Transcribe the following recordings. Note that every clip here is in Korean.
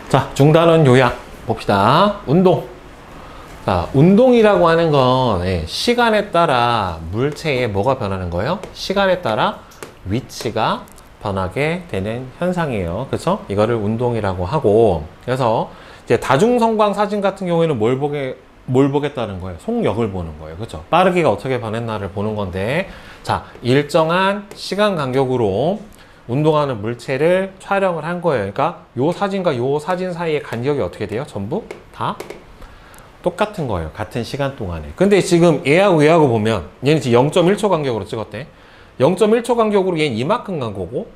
자, 중단원 요약 봅시다. 운동. 자, 운동이라고 하는 건 시간에 따라 물체에 뭐가 변하는 거예요? 시간에 따라 위치가 변하게 되는 현상이에요. 그래서 이거를 운동이라고 하고, 그래서 이제 다중성광 사진 같은 경우에는 뭘 보겠다는 거예요? 속력을 보는 거예요. 그렇죠? 빠르기가 어떻게 변했나를 보는 건데, 자, 일정한 시간 간격으로 운동하는 물체를 촬영을 한 거예요. 그러니까 요 사진과 요 사진 사이의 간격이 어떻게 돼요? 전부 다 똑같은 거예요. 같은 시간 동안에. 근데 지금 얘하고 얘하고 보면 얘는 지금 0.1초 간격으로 찍었대. 0.1초 간격으로 얘는 이만큼 간 거고,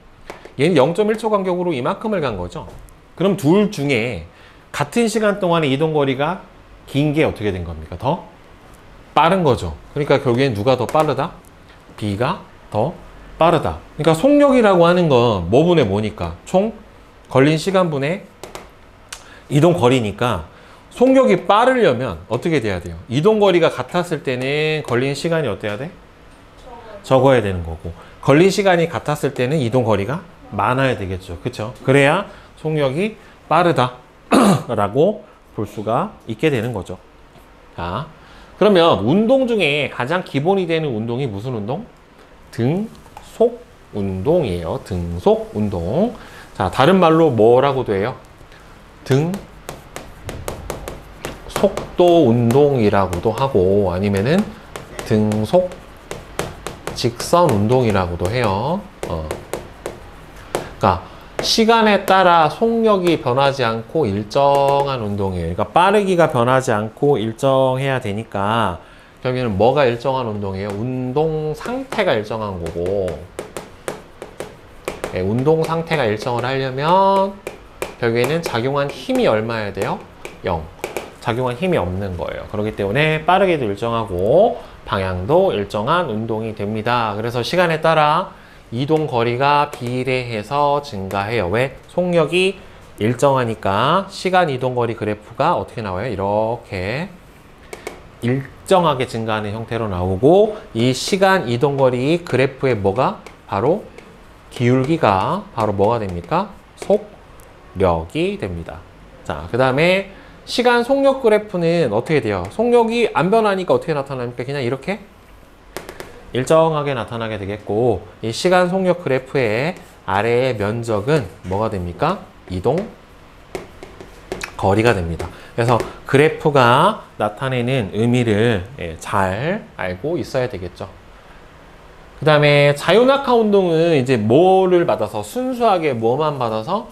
얘는 0.1초 간격으로 이만큼을 간 거죠. 그럼 둘 중에 같은 시간 동안에 이동거리가 긴 게 어떻게 된 겁니까? 더 빠른 거죠. 그러니까 결국엔 누가 더 빠르다? B가 더 빠르다. 그러니까 속력이라고 하는 건 뭐분의 뭐니까? 총 걸린 시간분의 이동거리니까, 속력이 빠르려면 어떻게 돼야 돼요? 이동거리가 같았을 때는 걸린 시간이 어때야 돼? 적어야 되는 거고, 걸린 시간이 같았을 때는 이동거리가 많아야 되겠죠. 그쵸? 그래야 속력이 빠르다 라고 볼 수가 있게 되는 거죠. 자, 그러면 운동 중에 가장 기본이 되는 운동이 무슨 운동? 등속 운동이에요. 등속 운동. 자, 다른 말로 뭐라고도 해요? 등속도 운동이라고도 하고, 아니면은 등속 직선 운동이라고도 해요. 그러니까 시간에 따라 속력이 변하지 않고 일정한 운동이에요. 그러니까 빠르기가 변하지 않고 일정해야 되니까 결국에는 뭐가 일정한 운동이에요? 운동 상태가 일정한 거고, 운동 상태가 일정을 하려면 결국에는 작용한 힘이 얼마여야 돼요? 0. 작용한 힘이 없는 거예요. 그렇기 때문에 빠르기도 일정하고 방향도 일정한 운동이 됩니다. 그래서 시간에 따라 이동 거리가 비례해서 증가해요. 왜? 속력이 일정하니까 시간 이동 거리 그래프가 어떻게 나와요? 이렇게 일정하게 증가하는 형태로 나오고, 이 시간 이동 거리 그래프의 뭐가? 바로 기울기가 바로 뭐가 됩니까? 속력이 됩니다. 자, 그 다음에 시간 속력 그래프는 어떻게 돼요? 속력이 안 변하니까 어떻게 나타납니까? 그냥 이렇게 일정하게 나타나게 되겠고, 이 시간 속력 그래프의 아래의 면적은 뭐가 됩니까? 이동 거리가 됩니다. 그래서 그래프가 나타내는 의미를 잘 알고 있어야 되겠죠. 그 다음에 자유낙하 운동은 이제 뭐를 받아서, 순수하게 뭐만 받아서?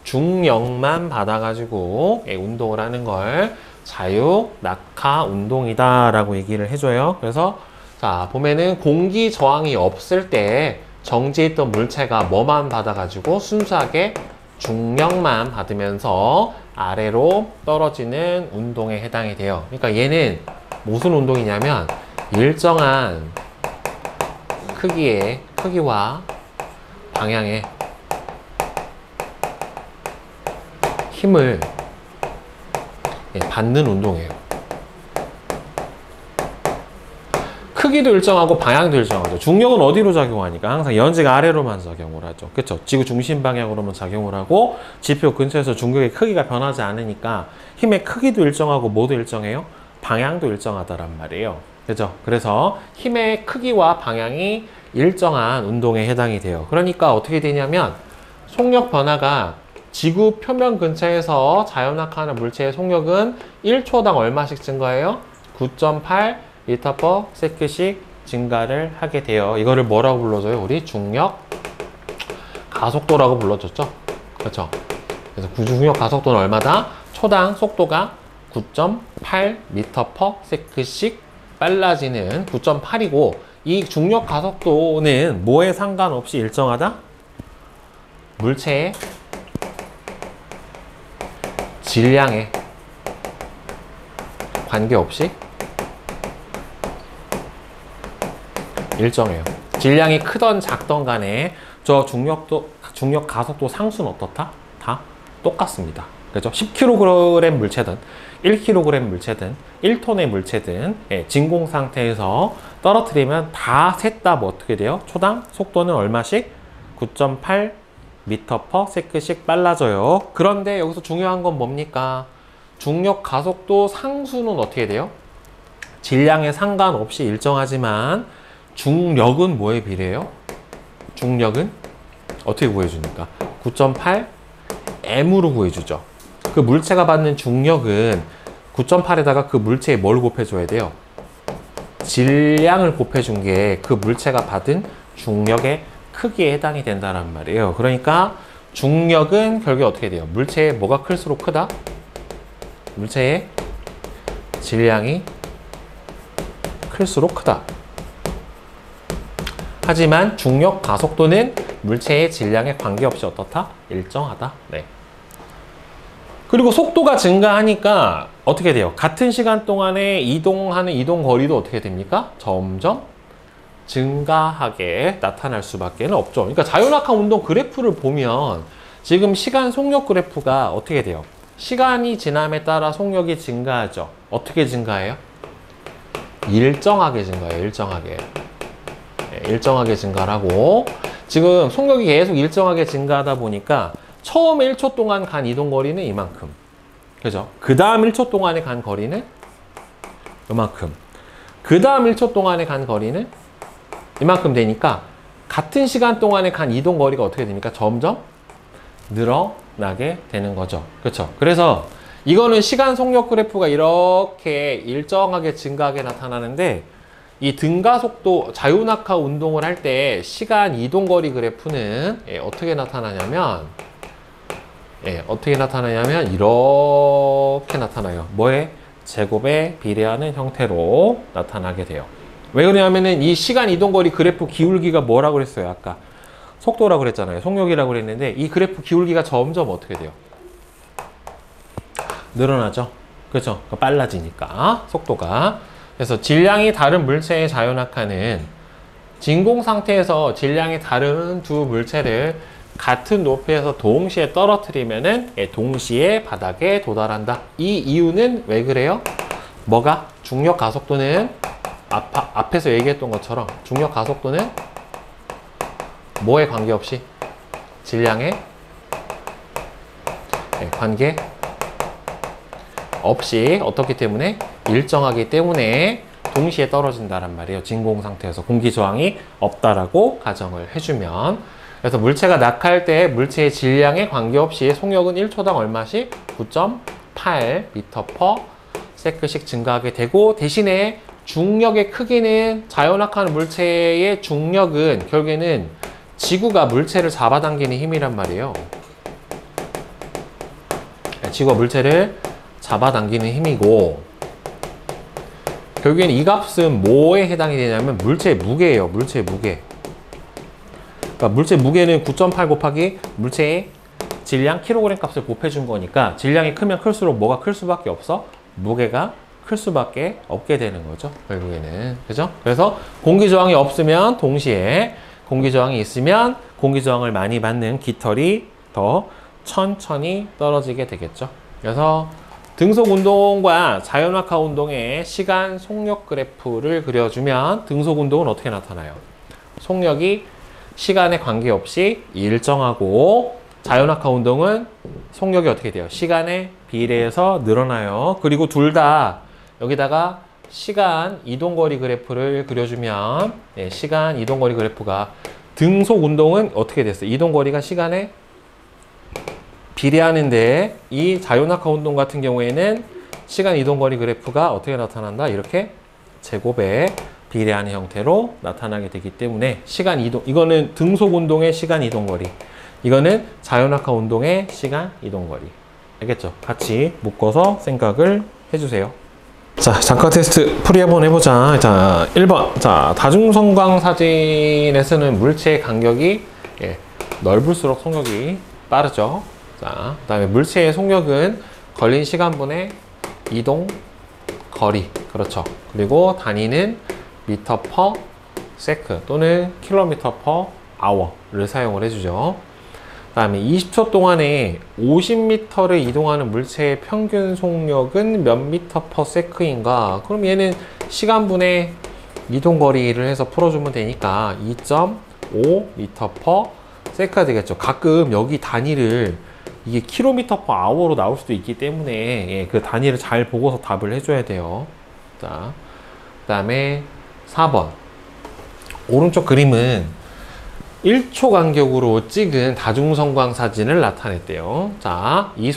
중력만 받아가지고 운동을 하는 걸 자유낙하 운동이다 라고 얘기를 해줘요. 그래서 자, 보면은 공기 저항이 없을 때 정지해 있던 물체가 뭐만 받아가지고 순수하게 중력만 받으면서 아래로 떨어지는 운동에 해당이 돼요. 그러니까 얘는 무슨 운동이냐면 일정한 크기와 방향의 힘을 받는 운동이에요. 크기도 일정하고 방향도 일정하죠. 중력은 어디로 작용하니까 항상 연지가 아래로만 작용을 하죠. 그렇죠? 지구 중심 방향으로만 작용을 하고, 지표 근처에서 중력의 크기가 변하지 않으니까 힘의 크기도 일정하고 뭐도 일정해요? 방향도 일정하다란 말이에요. 그죠? 그래서 힘의 크기와 방향이 일정한 운동에 해당이 돼요. 그러니까 어떻게 되냐면 속력 변화가 지구 표면 근처에서 자유낙하하는 물체의 속력은 1초당 얼마씩 증가해요? 9.8 m/s씩 증가를 하게 돼요. 이거를 뭐라고 불러줘요? 우리 중력 가속도라고 불러줬죠. 그렇죠? 그래서 중력 가속도는 얼마다? 초당 속도가 9.8 m/s씩 빨라지는 9.8이고, 이 중력 가속도는 뭐에 상관없이 일정하다? 물체의 질량에 관계없이 일정해요. 질량이 크던 작던 간에 저 중력 가속도 상수는 어떻다? 다 똑같습니다. 그죠? 10kg 물체든 1kg 물체든 1톤의 물체든 진공 상태에서 떨어뜨리면 다 셋 다 뭐 어떻게 돼요? 초당 속도는 얼마씩? 9.8 미터 퍼 세크씩 빨라져요. 그런데 여기서 중요한 건 뭡니까? 중력 가속도 상수는 어떻게 돼요? 질량에 상관없이 일정하지만 중력은 뭐에 비례해요? 중력은 어떻게 구해줍니까? 9.8 m으로 구해주죠. 그 물체가 받는 중력은 9.8에다가 그 물체에 뭘 곱해줘야 돼요? 질량을 곱해준 게 그 물체가 받은 중력의 크기에 해당이 된다는 말이에요. 그러니까 중력은 결국에 어떻게 돼요? 물체의 뭐가 클수록 크다? 물체의 질량이 클수록 크다. 하지만 중력 가속도는 물체의 질량에 관계없이 어떻다? 일정하다. 네. 그리고 속도가 증가하니까 어떻게 돼요? 같은 시간 동안에 이동하는 이동 거리도 어떻게 됩니까? 점점 증가하게 나타날 수밖에 없죠. 그러니까 자유낙하 운동 그래프를 보면 지금 시간 속력 그래프가 어떻게 돼요? 시간이 지남에 따라 속력이 증가하죠. 어떻게 증가해요? 일정하게 증가해요. 일정하게. 네, 일정하게 증가를 하고 지금 속력이 계속 일정하게 증가하다 보니까 처음 1초 동안 간 이동 거리는 이만큼. 그죠? 그 다음 1초 동안에 간 거리는 이만큼. 그 다음 1초 동안에 간 거리는 이만큼 되니까 같은 시간 동안에 간 이동 거리가 어떻게 됩니까? 점점 늘어나게 되는 거죠. 그렇죠? 그래서 이거는 시간 속력 그래프가 이렇게 일정하게 증가하게 나타나는데 이 등가속도 자유낙하 운동을 할 때 시간 이동 거리 그래프는 어떻게 나타나냐면 이렇게 나타나요. 뭐에? 제곱에 비례하는 형태로 나타나게 돼요. 왜 그러냐면은 이 시간 이동거리 그래프 기울기가 뭐라고 그랬어요? 아까 속도라고 그랬잖아요. 속력이라고 그랬는데 이 그래프 기울기가 점점 어떻게 돼요? 늘어나죠. 그렇죠? 빨라지니까 속도가. 그래서 질량이 다른 물체의 자유낙하는 진공 상태에서 질량이 다른 두 물체를 같은 높이에서 동시에 떨어뜨리면은 동시에 바닥에 도달한다. 이 이유는 왜 그래요? 뭐가? 중력 가속도는 앞에서 얘기했던 것처럼 중력 가속도는 뭐에 관계없이 질량에 관계 없이 어떻기 때문에 일정하기 때문에 동시에 떨어진다란 말이에요. 진공 상태에서 공기 저항이 없다라고 가정을 해주면. 그래서 물체가 낙하할 때 물체의 질량에 관계없이 속력은 1초당 얼마씩? 9.8 m/s씩 증가하게 되고 대신에 중력의 크기는 자유낙하하는 물체의 중력은 결국에는 지구가 물체를 잡아당기는 힘이란 말이에요. 지구가 물체를 잡아당기는 힘이고 결국에는 이 값은 뭐에 해당이 되냐면 물체의 무게예요. 물체의 무게. 그러니까 물체 무게는 9.8 곱하기 물체의 질량 킬로그램 값을 곱해준 거니까 질량이 크면 클수록 뭐가 클 수밖에 없어? 무게가 클 수밖에 없게 되는 거죠. 결국에는. 그죠? 그래서 공기 저항이 없으면 동시에 공기 저항이 있으면 공기 저항을 많이 받는 깃털이 더 천천히 떨어지게 되겠죠. 그래서 등속 운동과 자유낙하 운동의 시간 속력 그래프를 그려주면 등속 운동은 어떻게 나타나요? 속력이 시간에 관계없이 일정하고 자유낙하 운동은 속력이 어떻게 돼요? 시간에 비례해서 늘어나요. 그리고 둘 다 여기다가 시간 이동거리 그래프를 그려주면 시간 이동거리 그래프가 등속 운동은 어떻게 됐어요? 이동거리가 시간에 비례하는데 이 자유낙하 운동 같은 경우에는 시간 이동거리 그래프가 어떻게 나타난다? 이렇게 제곱에 비례하는 형태로 나타나게 되기 때문에 시간 이동, 이거는 등속 운동의 시간 이동거리, 이거는 자유낙하 운동의 시간 이동거리. 알겠죠? 같이 묶어서 생각을 해주세요. 자, 잠깐 테스트 풀이 한번 해보자. 자, 1번. 자, 다중성광 사진에 쓰는 물체의 간격이 넓을수록 속력이 빠르죠. 자, 그 다음에 물체의 속력은 걸린 시간분의 이동 거리. 그렇죠. 그리고 단위는 미터 퍼 세크 또는 킬로미터 퍼 아워를 사용을 해주죠. 그 다음에 20초 동안에 50m를 이동하는 물체의 평균 속력은 몇 미터 퍼 세크인가? 그럼 얘는 시간분의 이동거리를 해서 풀어주면 되니까 2.5 미터 퍼 세크가 되겠죠. 가끔 여기 단위를 이게 km/h로 나올 수도 있기 때문에 예, 그 단위를 잘 보고서 답을 해줘야 돼요. 자, 그 다음에 4번. 오른쪽 그림은 1초 간격으로 찍은 다중성광 사진을 나타냈대요. 자, 이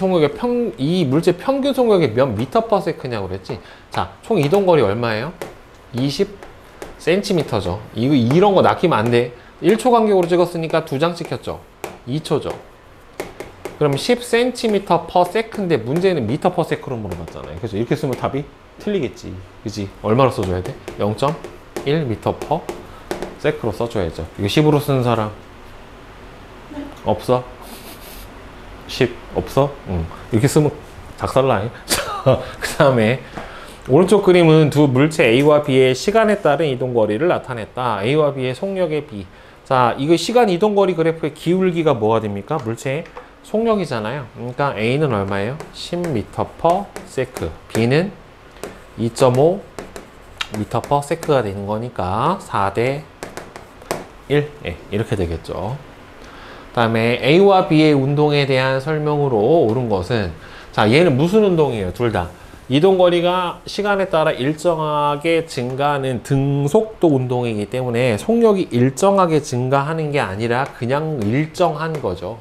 물체 평균 속력이 몇 미터/세크냐고 그랬지? 자, 총 이동거리 얼마예요? 20cm죠. 이런 거 낚이면 안 돼. 1초 간격으로 찍었으니까 2장 찍혔죠. 2초죠. 그럼 10cm/s인데 문제는 m/s로 물어봤잖아요. 그래서 이렇게 쓰면 답이 틀리겠지. 그지? 얼마로 써줘야 돼? 0.1m/s로 써줘야죠. 이거 10으로 쓰는 사람? 네. 없어? 10 없어? 응. 이렇게 쓰면 작살나. 그 다음에 오른쪽 그림은 두 물체 A와 B의 시간에 따른 이동거리를 나타냈다. A와 B의 속력의 B. 자, 이거 시간 이동거리 그래프의 기울기가 뭐가 됩니까? 물체의 속력이잖아요. 그러니까 A는 얼마예요? 10m/s. B는 2.5 m/s가 되는 거니까 4대 1. 네, 이렇게 되겠죠. 그 다음에 A와 B의 운동에 대한 설명으로 옳은 것은, 자, 얘는 무슨 운동이에요? 둘 다. 이동거리가 시간에 따라 일정하게 증가하는 등속도 운동이기 때문에 속력이 일정하게 증가하는 게 아니라 그냥 일정한 거죠.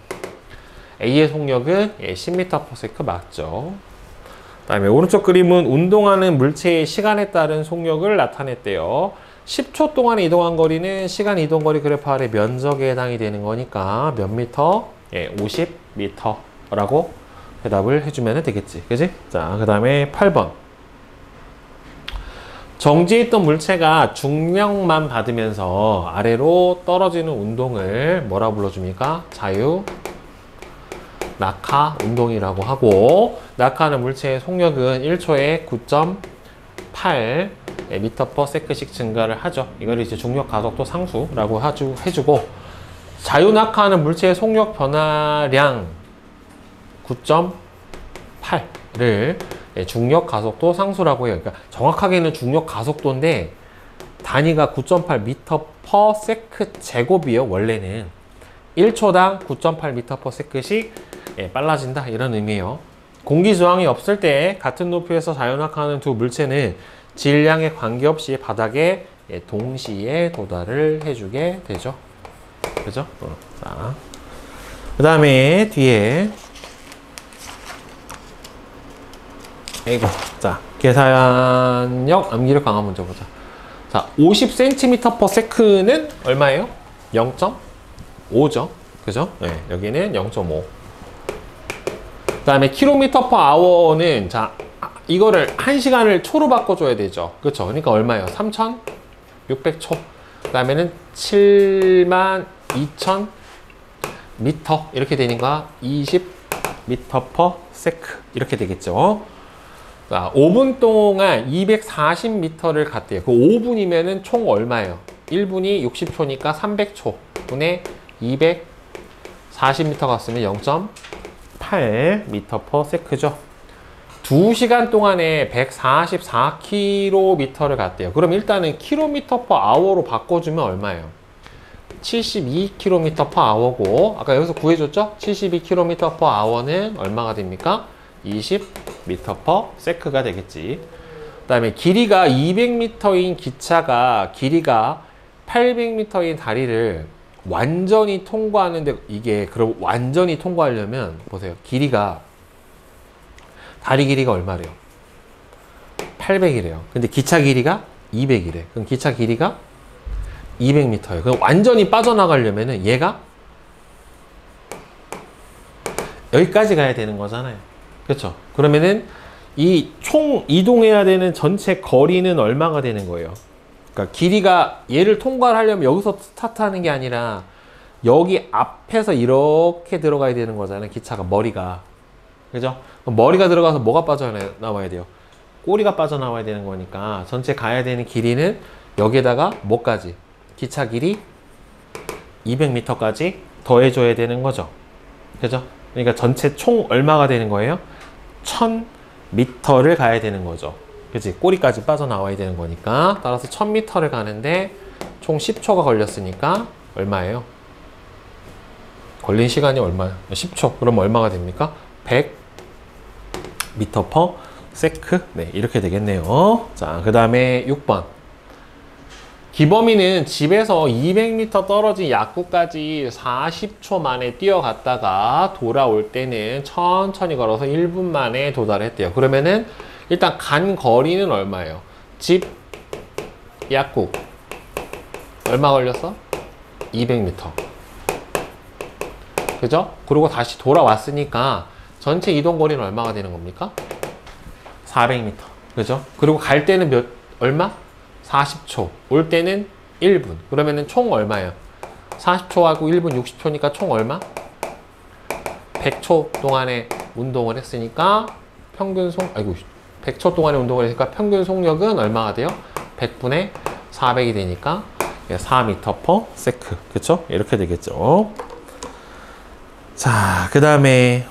A의 속력은 10m/s 맞죠. 그 다음에 오른쪽 그림은 운동하는 물체의 시간에 따른 속력을 나타냈대요. 10초 동안 이동한 거리는 시간 이동거리 그래프 아래 면적에 해당이 되는 거니까 몇 미터? 50m라고 대답을 해주면 되겠지. 그지? 자, 그 다음에 8번. 정지해 있던 물체가 중력만 받으면서 아래로 떨어지는 운동을 뭐라 불러줍니까? 자유 낙하 운동이라고 하고, 낙하하는 물체의 속력은 1초에 9.8 m/s씩 증가를 하죠. 이걸 이제 중력 가속도 상수라고 해주고, 자유 낙하하는 물체의 속력 변화량 9.8를 중력 가속도 상수라고 해요. 그러니까 정확하게는 중력 가속도인데 단위가 9.8 m/s 제곱이에요. 원래는 1초당 9.8 m/s씩 빨라진다, 이런 의미예요. 공기 저항이 없을 때 같은 높이에서 자유낙하하는 두 물체는 질량에 관계없이 바닥에 동시에 도달을 해주게 되죠. 그죠? 자, 그 다음에 뒤에 자, 계산력 암기력 강화 문제 보자. 자, 50cm/s는 얼마예요? 0.5죠. 그죠? 네, 여기는 0.5. 그 다음에 km/h는, 자, 이거를 1시간을 초로 바꿔줘야 되죠. 그쵸? 그러니까 얼마예요? 3600초. 그 다음에는 72000m. 이렇게 되니까 20m/s. 이렇게 되겠죠. 자, 5분 동안 240m를 갔대요. 그 5분이면은 총 얼마예요? 1분이 60초니까 300초 분에 240m 갔으면 0.8m/s죠. 2시간 동안에 144km를 갔대요. 그럼 일단은 km/h로 바꿔주면 얼마예요? 72km/h고, 아까 여기서 구해줬죠? 72km/h는 얼마가 됩니까? 20m/s가 되겠지. 그 다음에 길이가 200m인 기차가 길이가 800m인 다리를 완전히 통과하는데, 이게 그럼 완전히 통과하려면 보세요. 다리 길이가 얼마래요? 800이래요. 근데 기차 길이가 200이래. 그럼 기차 길이가 200m예요. 그럼 완전히 빠져나가려면은 얘가 여기까지 가야 되는 거잖아요. 그렇죠? 그러면은 이 총 이동해야 되는 전체 거리는 얼마가 되는 거예요? 그러니까 길이가, 얘를 통과를 하려면 여기서 스타트하는 게 아니라 여기 앞에서 이렇게 들어가야 되는 거잖아요. 기차가, 머리가. 그죠? 그럼 머리가 들어가서 뭐가 빠져나와야 돼요? 꼬리가 빠져나와야 되는 거니까 전체 가야 되는 길이는 여기에다가 뭐까지? 기차 길이 200m까지 더해줘야 되는 거죠. 그죠? 그러니까 전체 총 얼마가 되는 거예요? 1000m를 가야 되는 거죠. 그치? 꼬리까지 빠져나와야 되는 거니까. 따라서 1000m를 가는데 총 10초가 걸렸으니까 얼마예요? 걸린 시간이 얼마야? 10초. 그럼 얼마가 됩니까? 100m per sec. 네, 이렇게 되겠네요. 자, 그 다음에 6번. 기범이는 집에서 200m 떨어진 약구까지 40초 만에 뛰어갔다가 돌아올 때는 천천히 걸어서 1분 만에 도달했대요. 그러면은 일단 간 거리는 얼마예요? 집, 약국. 얼마 걸렸어? 200m. 그죠? 그리고 다시 돌아왔으니까 전체 이동 거리는 얼마가 되는 겁니까? 400m. 그죠? 그리고 갈 때는 얼마? 40초. 올 때는 1분. 그러면은 총 얼마예요? 40초하고 1분 60초니까 총 얼마? 100초 동안에 운동을 했으니까 평균 100초 동안에 운동을 했으니까 평균 속력은 얼마가 돼요? 100분의 400이 되니까 4m per sec. 그쵸? 이렇게 되겠죠. 자, 그 다음에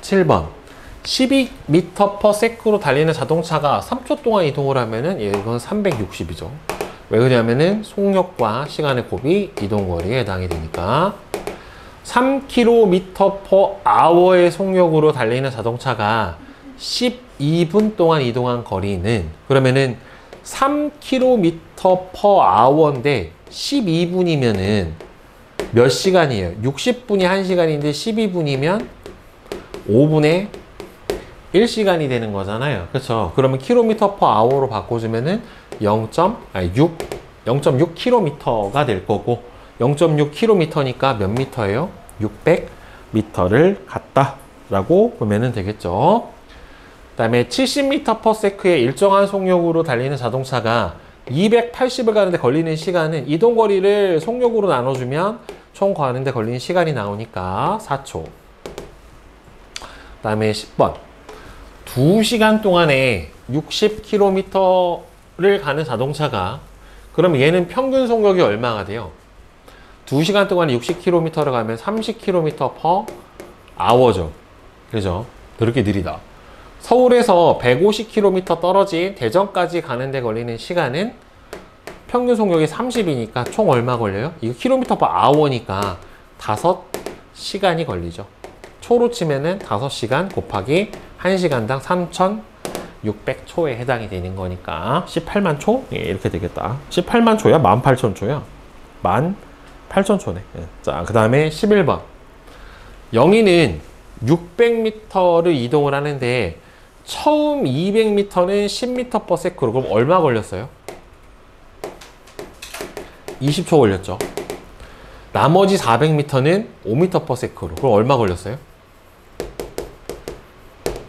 7번. 12m per sec로 달리는 자동차가 3초 동안 이동을 하면은 이건 360이죠. 왜 그러냐면은 속력과 시간의 곱이 이동거리에 해당이 되니까 3km per hour의 속력으로 달리는 자동차가 12분 동안 이동한 거리는 그러면은 3km per hour인데 12분이면은 몇 시간이에요? 60분이 1시간인데 12분이면 5분의 1시간이 되는 거잖아요. 그렇죠? 그러면 킬로미터 per hour로 바꿔주면은 0.6km가 될 거고 0.6km니까 몇 미터예요? 600m를 갔다 라고 보면 되겠죠. 그 다음에 70m per sec의 일정한 속력으로 달리는 자동차가 280을 가는데 걸리는 시간은 이동거리를 속력으로 나눠주면 총 가는데 걸리는 시간이 나오니까 4초. 그 다음에 10번. 2시간 동안에 60km를 가는 자동차가 그럼 얘는 평균 속력이 얼마가 돼요? 2시간 동안에 60km를 가면 30km per hour죠. 그죠? 그렇게 느리다. 서울에서 150km 떨어진 대전까지 가는데 걸리는 시간은 평균 속력이 30이니까 총 얼마 걸려요? 이거 km per hour니까 5시간이 걸리죠. 초로 치면은 5시간 곱하기 1시간당 3,600초에 해당이 되는 거니까 18만 초? 예, 이렇게 되겠다. 18만 초야? 18,000초야? 18,000초네. 예. 자, 그 다음에 11번. 영희는 600m를 이동을 하는데 처음 200m는 10m per sec로 그럼 얼마 걸렸어요? 20초 걸렸죠. 나머지 400m는 5m per sec로 그럼 얼마 걸렸어요?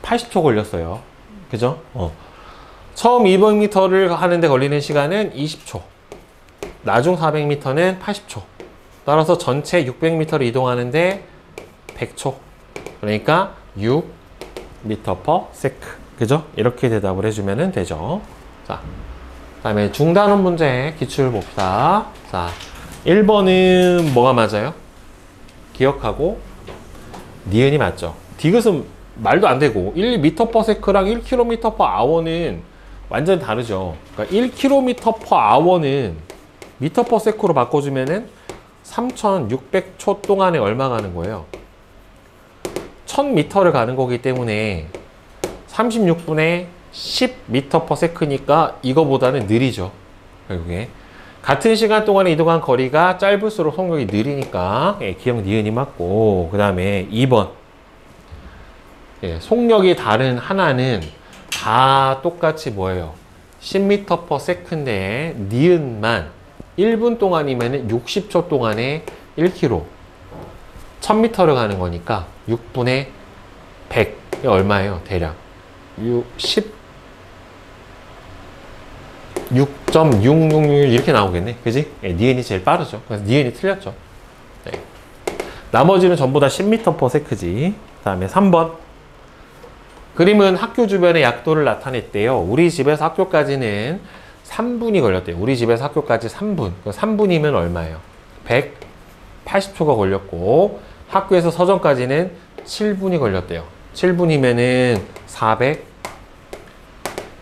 80초 걸렸어요. 그죠? 처음 200m를 하는데 걸리는 시간은 20초. 나중 400m는 80초. 따라서 전체 600m를 이동하는데 100초. 그러니까 6m per sec. 그죠? 이렇게 대답을 해주면 되죠. 자, 그 다음에 중단원 문제 기출을 봅시다. 자, 1번은 뭐가 맞아요? 기억하고 니은이 맞죠? 디귿은 말도 안 되고 1m per sec랑 1km per hour는 완전 다르죠. 그러니까 1km per hour는 미터 per sec로 바꿔주면은 3,600초 동안에 얼마 가는 거예요? 1000m를 가는 거기 때문에 36분에 10m per sec니까 이거보다는 느리죠. 결국에 같은 시간 동안에 이동한 거리가 짧을수록 속력이 느리니까 기억 니은이 맞고, 그 다음에 2번 속력이 다른 하나는 다 똑같이 뭐예요? 10m per sec인데 니은만 1분 동안이면 60초 동안에 1km 1000m를 가는 거니까 6분의 100이 얼마예요? 대략 6.666 이렇게 나오겠네. 그지? 니은이 제일 빠르죠. 그래서 니은이 틀렸죠. 네. 나머지는 전부 다 10m per sec지. 그 다음에 3번 그림은 학교 주변의 약도를 나타냈대요. 우리 집에서 학교까지는 3분이 걸렸대요. 우리 집에서 학교까지 3분. 3분이면 얼마예요? 180초가 걸렸고, 학교에서 서점까지는 7분이 걸렸대요. 7분이면은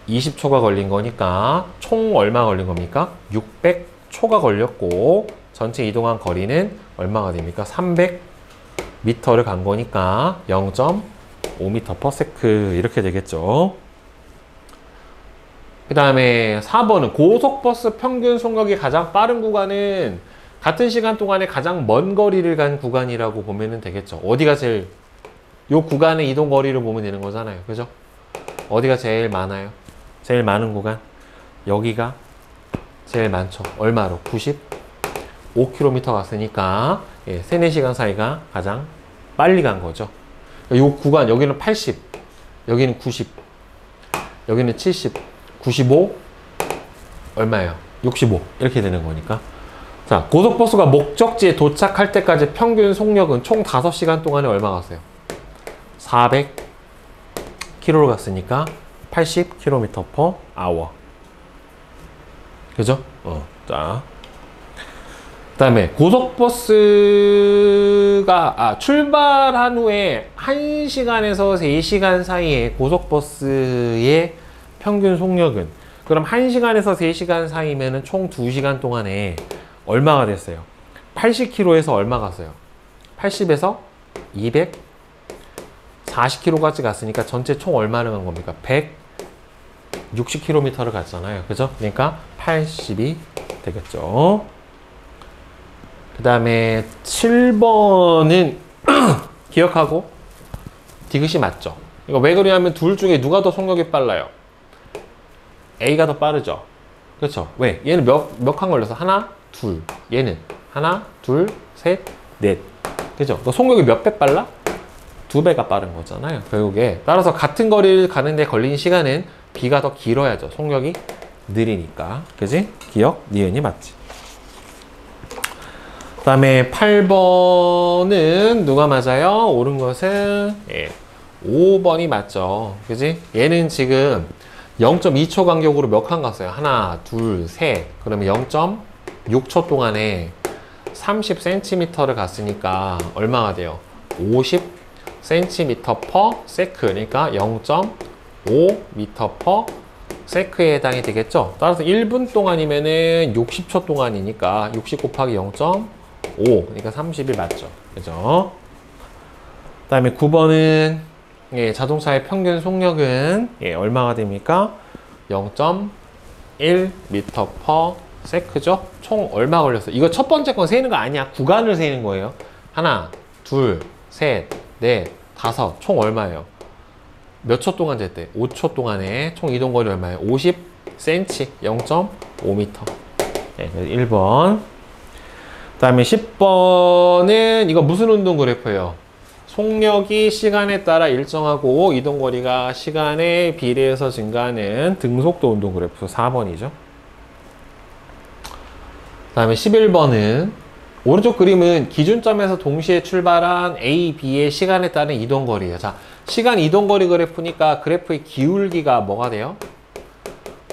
420초가 걸린 거니까 총 얼마 걸린 겁니까? 600초가 걸렸고, 전체 이동한 거리는 얼마가 됩니까? 300m를 간 거니까 0.5m/s 이렇게 되겠죠. 그 다음에 4번은 고속버스 평균 속력이 가장 빠른 구간은 같은 시간 동안에 가장 먼 거리를 간 구간이라고 보면 되겠죠. 어디가 제일, 요 구간의 이동 거리를 보면 되는 거잖아요. 그죠? 어디가 제일 많아요? 제일 많은 구간? 여기가 제일 많죠. 얼마로? 95km 갔으니까 3, 4시간 사이가 가장 빨리 간 거죠. 요 구간, 여기는 80, 여기는 90, 여기는 70, 95, 얼마예요? 65 이렇게 되는 거니까. 자, 고속버스가 목적지에 도착할 때까지 평균 속력은 총 5시간 동안에 얼마 갔어요? 400km를 갔으니까 80km/h. 그죠? 자, 그 다음에 고속버스가 출발한 후에 1시간에서 3시간 사이에 고속버스의 평균 속력은, 그럼 1시간에서 3시간 사이면은 총 2시간 동안에 얼마가 됐어요? 80km에서 얼마 갔어요? 80에서 240km까지 갔으니까 전체 총 얼마를 간 겁니까? 160km를 갔잖아요. 그죠? 그러니까 80이 되겠죠. 그 다음에 7번은 기억하고 디귿이 맞죠? 이거 왜 그러냐면 둘 중에 누가 더 속력이 빨라요? A가 더 빠르죠? 그렇죠? 왜? 얘는 몇 칸 걸려서? 하나, 둘. 얘는 하나, 둘, 셋, 넷. 그죠? 너 속력이 몇 배 빨라? 2배가 빠른 거잖아요. 결국에. 따라서 같은 거리를 가는데 걸린 시간은 B가 더 길어야죠. 속력이 느리니까. 그지? 기억? 니은이 맞지. 그 다음에 8번은 누가 맞아요? 옳은 것은 5번이 맞죠. 그지? 얘는 지금 0.2초 간격으로 몇 칸 갔어요? 하나, 둘, 셋. 그러면 0.6초 동안에 30cm를 갔으니까 얼마가 돼요? 50cm/s. 그러니까 0.5m/s에 해당이 되겠죠? 따라서 1분 동안이면은 60초 동안이니까 60 곱하기 0.5. 그러니까 30이 맞죠. 그죠? 그 다음에 9번은 자동차의 평균 속력은 얼마가 됩니까? 0.1m/s죠? 총 얼마 걸렸어요? 이거 첫 번째 건 세는 거 아니야. 구간을 세는 거예요. 하나, 둘, 셋, 넷, 다섯. 총 얼마예요? 몇 초 동안 됐대? 5초 동안에 총 이동거리 얼마예요? 50cm, 0.5m. 네, 1번. 그 다음에 10번은 이거 무슨 운동 그래프예요? 속력이 시간에 따라 일정하고 이동거리가 시간에 비례해서 증가하는 등속도 운동 그래프 4번이죠. 그 다음에 11번은 오른쪽 그림은 기준점에서 동시에 출발한 A, B의 시간에 따른 이동거리예요. 자, 시간 이동거리 그래프니까 그래프의 기울기가 뭐가 돼요?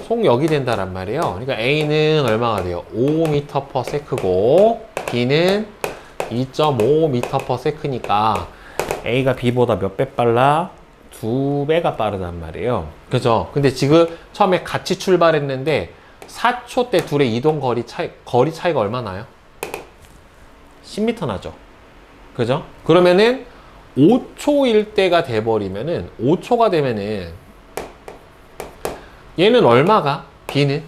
속력이 된다란 말이에요. 그러니까 A는 얼마가 돼요? 5m/s고 B는 2.5m/s니까 A가 B보다 몇 배 빨라? 2배가 빠르단 말이에요. 그죠? 근데 지금 처음에 같이 출발했는데 4초 때 둘의 이동 거리 차이가 얼마 나요? 10m 나죠? 그죠? 그러면은 5초일 때가 돼버리면은 5초가 되면은 얘는 얼마가? B는?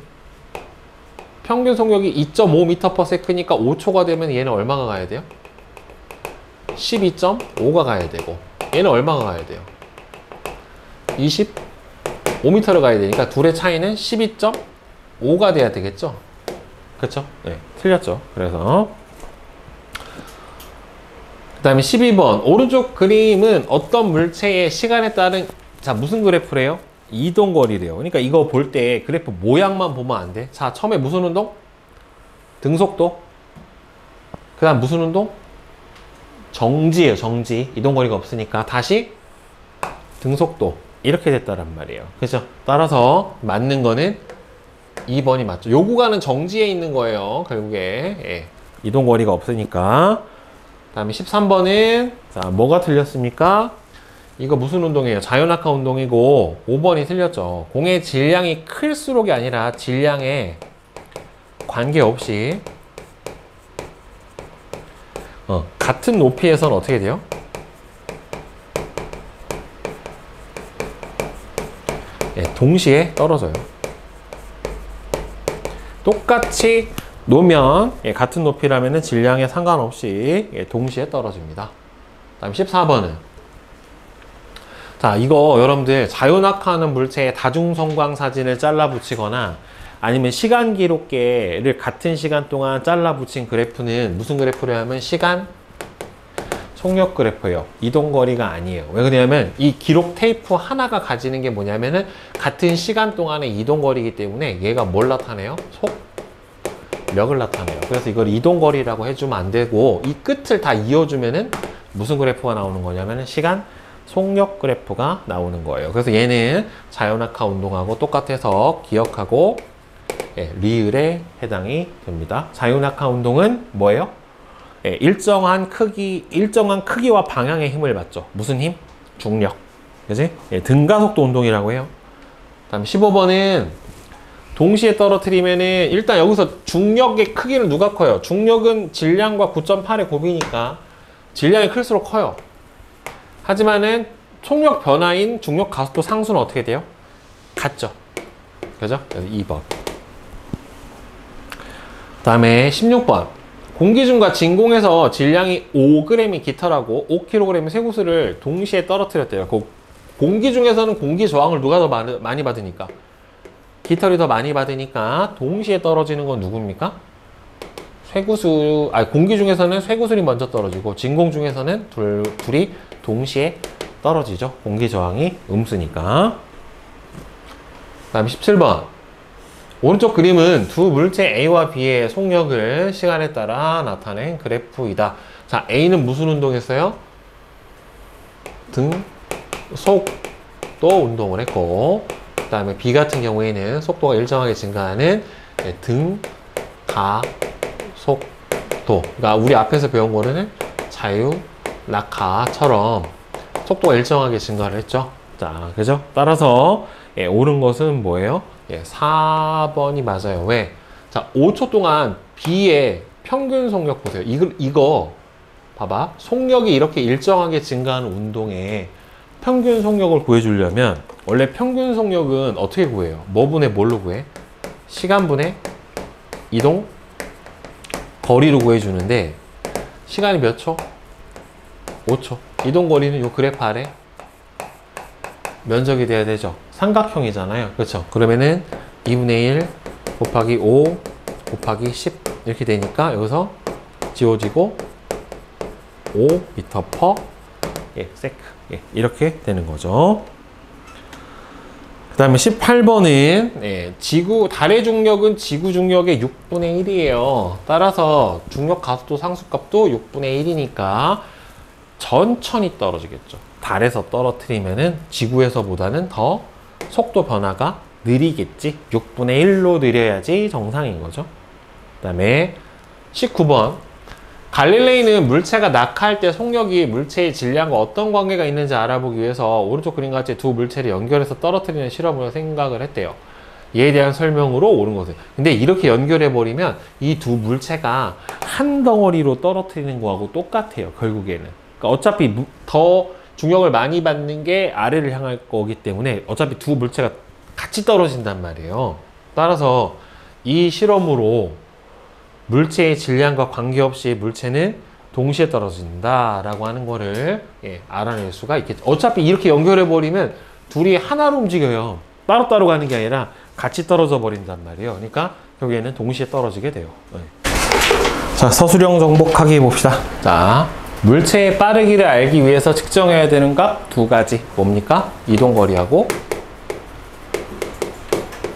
평균 속력이 2.5m/s니까 5초가 되면 얘는 얼마가 가야 돼요? 12.5가 가야 되고 얘는 얼마가 가야 돼요? 25m를 가야 되니까 둘의 차이는 12.5가 돼야 되겠죠? 그쵸? 네, 틀렸죠. 그래서 그 다음에 12번 오른쪽 그림은 어떤 물체의 시간에 따른 자 무슨 그래프래요? 이동거리래요. 그러니까 이거 볼 때 그래프 모양만 보면 안 돼. 자 처음에 무슨 운동? 등속도. 그 다음 무슨 운동? 정지예요. 정지. 이동거리가 없으니까 다시 등속도. 이렇게 됐다란 말이에요. 그죠? 따라서 맞는 거는 2번이 맞죠. 요 구간은 정지에 있는 거예요. 결국에 이동거리가 없으니까. 그 다음에 13번은 자 뭐가 틀렸습니까? 이거 무슨 운동이에요? 자연낙하 운동이고 5번이 틀렸죠. 공의 질량이 클수록이 아니라 질량에 관계없이 같은 높이에서는 어떻게 돼요? 예, 동시에 떨어져요. 똑같이 놓으면 예, 같은 높이라면 질량에 상관없이 예, 동시에 떨어집니다. 다음 14번은 자, 이거 여러분들 자유낙하하는 물체의 다중성광 사진을 잘라 붙이거나 아니면 시간 기록계를 같은 시간 동안 잘라 붙인 그래프는 무슨 그래프를 하면 시간 속력 그래프예요. 이동거리가 아니에요. 왜 그러냐면 이 기록 테이프 하나가 가지는 게 뭐냐면은 같은 시간 동안의 이동거리이기 때문에 얘가 뭘 나타내요? 속력을 나타내요. 그래서 이걸 이동거리라고 해주면 안 되고 이 끝을 다 이어주면은 무슨 그래프가 나오는 거냐면은 시간 속력 그래프가 나오는 거예요. 그래서 얘는 자유낙하 운동하고 똑같아서 기억하고 예, 리을에 해당이 됩니다. 자유낙하 운동은 뭐예요? 예, 일정한 크기와 방향의 힘을 받죠. 무슨 힘? 중력. 그지? 예, 등가속도 운동이라고 해요. 다음 15번은 동시에 떨어뜨리면은 일단 여기서 중력의 크기는 누가 커요? 중력은 질량과 9.8의 곱이니까 질량이 클수록 커요. 하지만은 속력 변화인 중력 가속도 상수는 어떻게 돼요? 같죠. 그죠? 그래서 2번. 다음에 16번. 공기 중과 진공에서 질량이 5g이 깃털하고 5kg의 쇠구슬을 동시에 떨어뜨렸대요. 그 공기 중에서는 공기 저항을 누가 더 많이 받으니까? 깃털이 더 많이 받으니까 동시에 떨어지는 건 누굽니까? 공기 중에서는 쇠구슬이 먼저 떨어지고 진공 중에서는 둘이 동시에 떨어지죠. 공기 저항이 음수니까. 다음 17번. 오른쪽 그림은 두 물체 A와 B의 속력을 시간에 따라 나타낸 그래프이다. 자, A는 무슨 운동했어요? 등속도 운동을 했고, 그 다음에 B 같은 경우에는 속도가 일정하게 증가하는 등가속도. 그러니까 우리 앞에서 배운 거는 자유낙하처럼 속도가 일정하게 증가를 했죠. 자, 그죠? 따라서 예, 옳은 것은 뭐예요? 예, 4번이 맞아요. 왜? 자, 5초 동안 B의 평균 속력 보세요. 이거 봐봐. 속력이 이렇게 일정하게 증가하는 운동에 평균 속력을 구해주려면 원래 평균 속력은 어떻게 구해요? 뭐 분의 뭘로 구해? 시간 분의 이동 거리로 구해주는데 시간이 몇 초? 5초. 이동 거리는 요 그래프 아래 면적이 돼야 되죠. 삼각형이잖아요. 그렇죠? 그러면은 2분의 1 곱하기 5 곱하기 10 이렇게 되니까 여기서 지워지고 5m per 세크 이렇게 되는 거죠. 그 다음에 18번은 달의 중력은 지구 중력의 6분의 1이에요. 따라서 중력 가속도 상수값도 6분의 1이니까 천천히 떨어지겠죠. 달에서 떨어뜨리면은 지구에서보다는 더 속도 변화가 느리겠지. 6분의 1로 느려야지 정상인 거죠. 그 다음에 19번. 갈릴레이는 물체가 낙하할 때 속력이 물체의 질량과 어떤 관계가 있는지 알아보기 위해서 오른쪽 그림과 같이 두 물체를 연결해서 떨어뜨리는 실험을 생각을 했대요. 이에 대한 설명으로 옳은 것은. 근데 이렇게 연결해버리면 이 두 물체가 한 덩어리로 떨어뜨리는 거하고 똑같아요. 결국에는. 그러니까 어차피 더 중력을 많이 받는 게 아래를 향할 거기 때문에 어차피 두 물체가 같이 떨어진단 말이에요. 따라서 이 실험으로 물체의 질량과 관계없이 물체는 동시에 떨어진다라고 하는 거를 알아낼 수가 있겠죠. 어차피 이렇게 연결해버리면 둘이 하나로 움직여요. 따로따로 가는 게 아니라 같이 떨어져 버린단 말이에요. 그러니까 결국에는 동시에 떨어지게 돼요. 자, 서술형 정복하기 봅시다. 자, 물체의 빠르기를 알기 위해서 측정해야 되는 값 두 가지. 뭡니까? 이동거리하고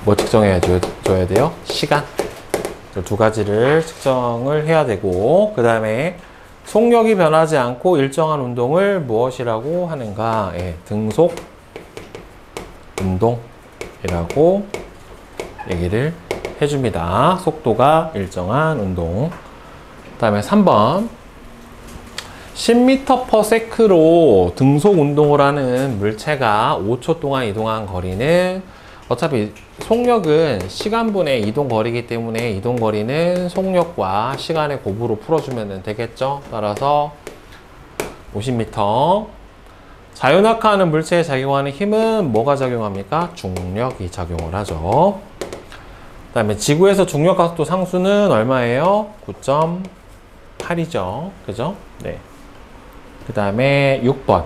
뭐 측정해야 줘야 돼요? 시간. 두 가지를 측정을 해야 되고, 그 다음에 속력이 변하지 않고 일정한 운동을 무엇이라고 하는가? 등속 운동이라고 얘기를 해줍니다. 속도가 일정한 운동. 그 다음에 3번. 10m/s로 등속 운동을 하는 물체가 5초 동안 이동한 거리는 어차피 속력은 시간분의 이동거리이기 때문에 이동거리는 속력과 시간의 곱으로 풀어주면 되겠죠. 따라서 50m. 자유낙하하는 물체에 작용하는 힘은 뭐가 작용합니까? 중력이 작용을 하죠. 그 다음에 지구에서 중력 각도 상수는 얼마예요? 9.8이죠. 그죠? 네. 그 다음에 6번.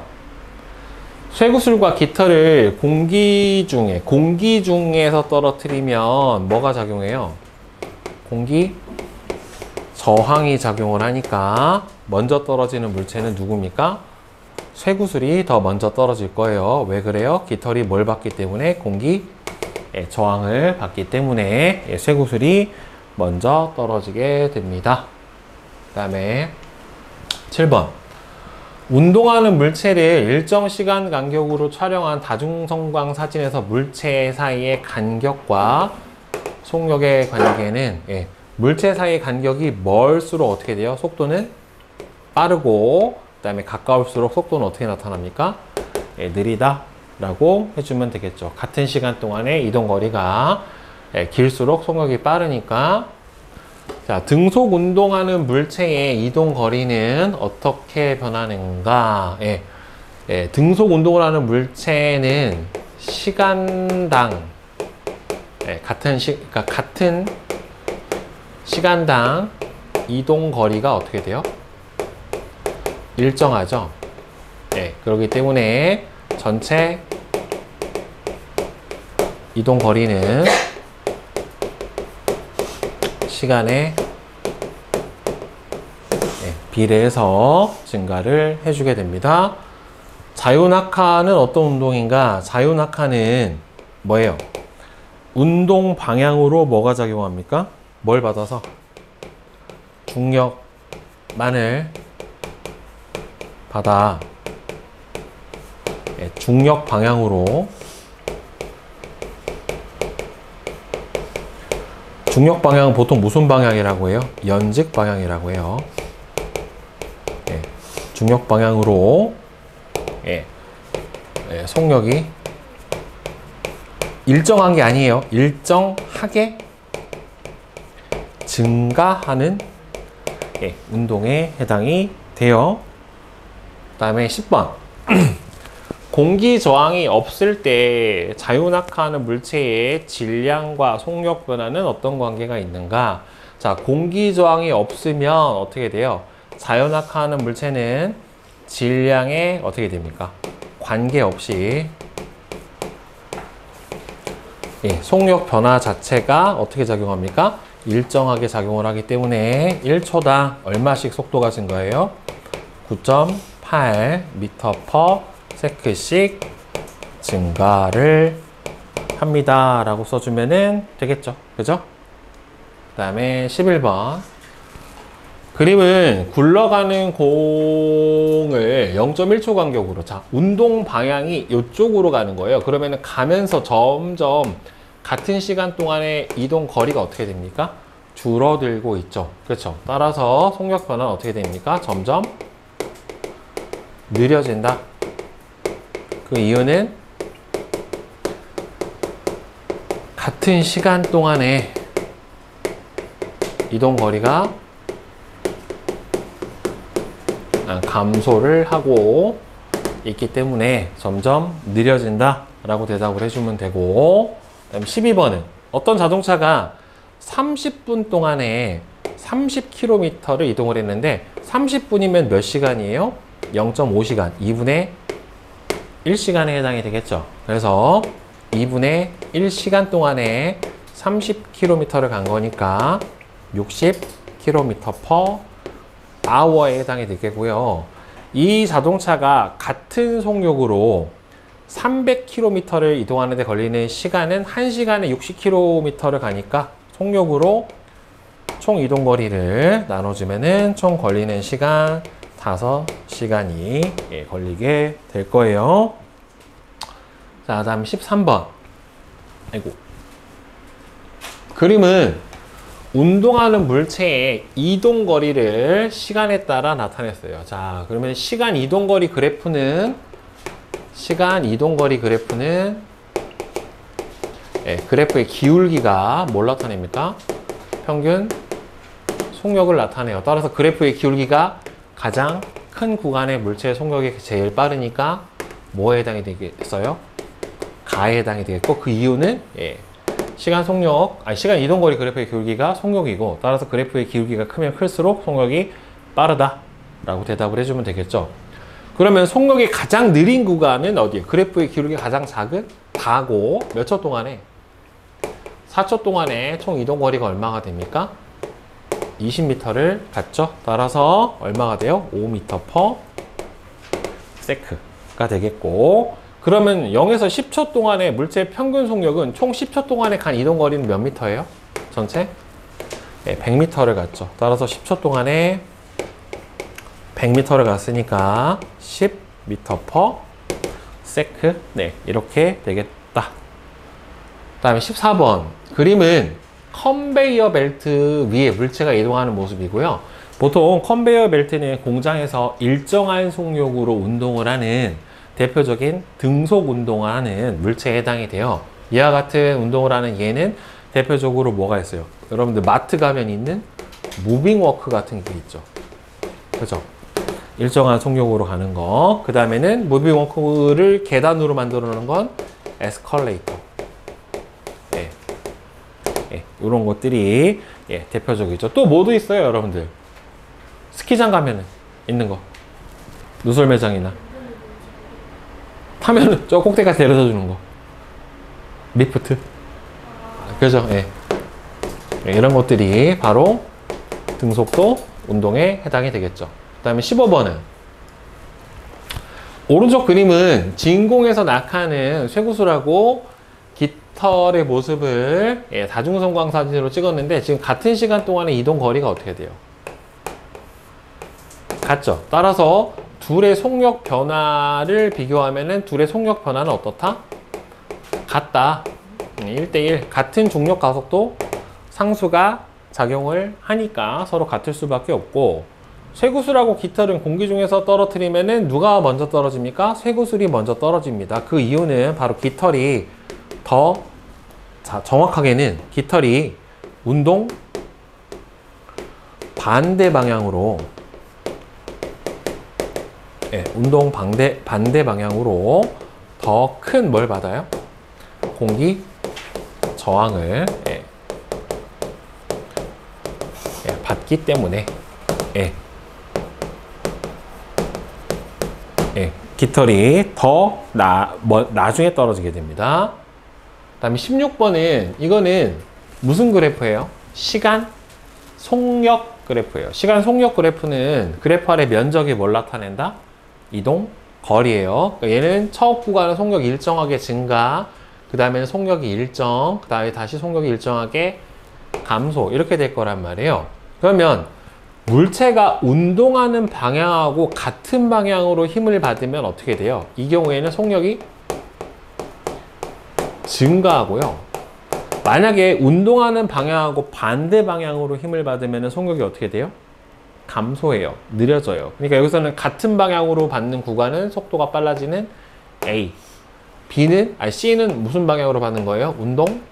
쇠구슬과 깃털을 공기 중에서 떨어뜨리면 뭐가 작용해요? 공기 저항이 작용을 하니까 먼저 떨어지는 물체는 누굽니까? 쇠구슬이 더 먼저 떨어질 거예요. 왜 그래요? 깃털이 뭘 받기 때문에? 공기 저항을 받기 때문에 쇠구슬이 먼저 떨어지게 됩니다. 그 다음에 7번. 운동하는 물체를 일정 시간 간격으로 촬영한 다중성광 사진에서 물체 사이의 간격과 속력의 관계는 물체 사이의 간격이 멀수록 어떻게 돼요? 속도는 빠르고 그 다음에 가까울수록 속도는 어떻게 나타납니까? 느리다 라고 해주면 되겠죠. 같은 시간 동안의 이동거리가 길수록 속력이 빠르니까. 자, 등속 운동하는 물체의 이동 거리는 어떻게 변하는가? 등속 운동을 하는 물체는 시간당 같은 시간당 이동 거리가 어떻게 돼요? 일정하죠. 그렇기 때문에 전체 이동 거리는 시간에 비례해서 증가를 해주게 됩니다. 자유낙하는 어떤 운동인가? 자유낙하는 뭐예요? 운동 방향으로 뭐가 작용합니까? 뭘 받아서? 중력만을 받아 중력 방향으로 중력 방향은 보통 무슨 방향이라고 해요? 연직 방향이라고 해요. 중력 방향으로 속력이 일정한 게 아니에요. 일정하게 증가하는 운동에 해당이 돼요. 그 다음에 10번. 공기 저항이 없을 때 자유낙하하는 물체의 질량과 속력 변화는 어떤 관계가 있는가? 자, 공기 저항이 없으면 어떻게 돼요? 자유낙하하는 물체는 질량에 어떻게 됩니까? 관계없이 속력 변화 자체가 어떻게 작용합니까? 일정하게 작용을 하기 때문에 1초당 얼마씩 속도가 증가해요? 9.8 m/s씩 증가를 합니다 라고 써주면 되겠죠. 그죠? 그 다음에 11번. 그림은 굴러가는 공을 0.1초 간격으로, 자, 운동 방향이 이쪽으로 가는 거예요. 그러면 가면서 점점 같은 시간 동안의 이동 거리가 어떻게 됩니까? 줄어들고 있죠. 그렇죠. 따라서 속력 변화는 어떻게 됩니까? 점점 느려진다. 그 이유는 같은 시간 동안의 이동 거리가 감소를 하고 있기 때문에 점점 느려진다 라고 대답을 해주면 되고, 그다음 12번은 어떤 자동차가 30분 동안에 30km를 이동을 했는데 30분이면 몇 시간이에요? 0.5시간, 2분의 1시간에 해당이 되겠죠. 그래서 2분의 1시간 동안에 30km를 간 거니까 60km/h에 해당이 되겠고요. 이 자동차가 같은 속력으로 300km를 이동하는 데 걸리는 시간은 1시간에 60km를 가니까 속력으로 총 이동거리를 나눠주면은 총 걸리는 시간 5시간이 걸리게 될 거예요. 자, 다음 13번. 아이고. 그림은 운동하는 물체의 이동거리를 시간에 따라 나타냈어요. 자, 그러면 시간 이동거리 그래프는 예, 그래프의 기울기가 뭘 나타냅니까? 평균 속력을 나타내요. 따라서 그래프의 기울기가 가장 큰 구간의 물체의 속력이 제일 빠르니까 뭐에 해당이 되겠어요? 가에 해당이 되겠고, 그 이유는 시간 이동거리 그래프의 기울기가 속력이고, 따라서 그래프의 기울기가 크면 클수록 속력이 빠르다 라고 대답을 해주면 되겠죠. 그러면 속력이 가장 느린 구간은 어디예요? 그래프의 기울기가 가장 작은 다고 몇 초 동안에? 4초 동안에 총 이동거리가 얼마가 됩니까? 20m를 갔죠. 따라서 얼마가 돼요? 5m per sec가 되겠고, 그러면 0에서 10초 동안의 물체의 평균 속력은 총 10초 동안에 간 이동거리는 몇 미터예요? 전체? 100m를 갔죠. 따라서 10초 동안에 100m를 갔으니까 10m per sec. 이렇게 되겠다. 그 다음에 14번. 그림은 컨베이어 벨트 위에 물체가 이동하는 모습이고요. 보통 컨베이어 벨트는 공장에서 일정한 속력으로 운동을 하는 대표적인 등속 운동을 하는 물체에 해당이 돼요. 이와 같은 운동을 하는 얘는 대표적으로 뭐가 있어요? 여러분들 마트 가면 있는 무빙 워크 같은 게 있죠. 그죠? 일정한 속력으로 가는 거. 그 다음에는 무빙 워크를 계단으로 만들어 놓은 건 에스컬레이터. 이런 것들이 대표적이죠. 또 뭐도 있어요, 여러분들. 스키장 가면은 있는 거. 누설 매장이나 타면은 저 꼭대기까지 데려다 주는 거. 리프트. 그죠? 이런 것들이 바로 등속도 운동에 해당이 되겠죠. 그 다음에 15번은 오른쪽 그림은 진공에서 낙하하는 쇠구슬하고 깃털의 모습을 다중성광 사진으로 찍었는데, 지금 같은 시간 동안의 이동 거리가 어떻게 돼요? 같죠? 따라서 둘의 속력 변화를 비교하면은 둘의 속력 변화는 어떻다? 같다. 1대1. 같은 중력 가속도 상수가 작용을 하니까 서로 같을 수밖에 없고, 쇠구슬하고 깃털은 공기 중에서 떨어뜨리면은 누가 먼저 떨어집니까? 쇠구슬이 먼저 떨어집니다. 그 이유는 바로 깃털이 정확하게는 깃털이 운동 반대 방향으로 운동 반대 방향으로 더 큰 뭘 받아요? 공기 저항을 받기 때문에 깃털이 더 나중에 떨어지게 됩니다. 그 다음에 16번은 이거는 무슨 그래프예요? 시간 속력 그래프예요. 시간 속력 그래프는 그래프 아래 면적이 뭘 나타낸다? 이동 거리예요. 그러니까 얘는 첫 구간은 속력이 일정하게 증가, 그 다음에는 속력이 일정, 그 다음에 다시 속력이 일정하게 감소, 이렇게 될 거란 말이에요. 그러면 물체가 운동하는 방향하고 같은 방향으로 힘을 받으면 어떻게 돼요? 이 경우에는 속력이 증가하고요. 만약에 운동하는 방향하고 반대 방향으로 힘을 받으면 속력이 어떻게 돼요? 감소해요. 느려져요. 그러니까 여기서는 같은 방향으로 받는 구간은 속도가 빨라지는 A. C는 무슨 방향으로 받는 거예요? 운동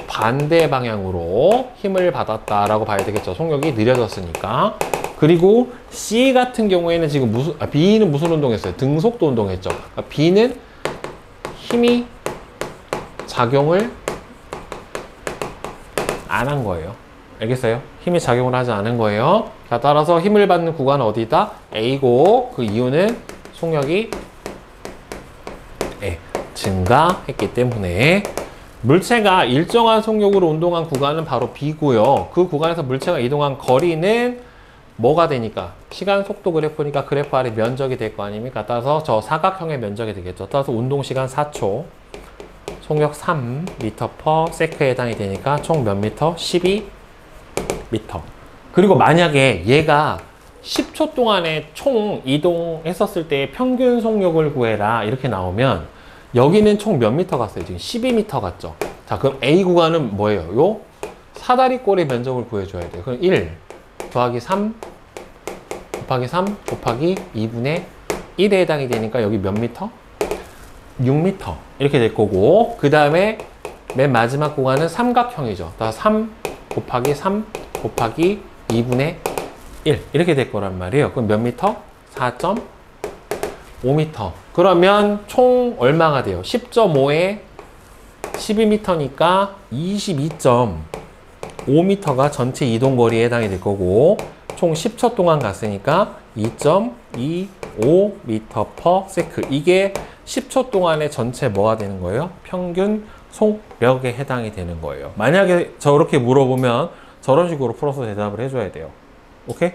반대 방향으로 힘을 받았다라고 봐야 되겠죠. 속력이 느려졌으니까. 그리고 C 같은 경우에는 지금 B는 무슨 운동했어요? 등속도 운동했죠. 그러니까 B는 힘이 작용을 안 한 거예요. 알겠어요? 힘이 작용을 하지 않은 거예요. 자, 따라서 힘을 받는 구간은 어디다? A고, 그 이유는 속력이 증가했기 때문에. 물체가 일정한 속력으로 운동한 구간은 바로 B고요. 그 구간에서 물체가 이동한 거리는 뭐가 되니까? 시간 속도 그래프니까 그래프 아래 면적이 될 거 아닙니까? 따라서 저 사각형의 면적이 되겠죠. 따라서 운동시간 4초, 속력 3m per sec에 해당이 되니까 총 몇 미터? 12m. 그리고 만약에 얘가 10초 동안에 총 이동했었을 때 평균 속력을 구해라 이렇게 나오면 여기는 총 몇 미터 갔어요? 지금 12m 갔죠. 자, 그럼 A 구간은 뭐예요? 요 사다리꼴의 면적을 구해줘야 돼요. 그럼 1 더하기 3 곱하기 3 곱하기 2분의 1에 해당이 되니까 여기 몇 미터? 6m. 이렇게 될 거고, 그 다음에 맨 마지막 구간은 삼각형이죠. 다 3 곱하기 3 곱하기 2분의 1 이렇게 될 거란 말이에요. 그럼 몇 미터? 4.5m. 그러면 총 얼마가 돼요? 10.5에 12m니까 22.5m가 전체 이동거리에 해당이 될 거고, 총 10초 동안 갔으니까 2.25m/s. 이게 10초 동안의 전체 뭐가 되는 거예요? 평균 속력에 해당이 되는 거예요. 만약에 저렇게 물어보면 저런 식으로 풀어서 대답을 해줘야 돼요. 오케이?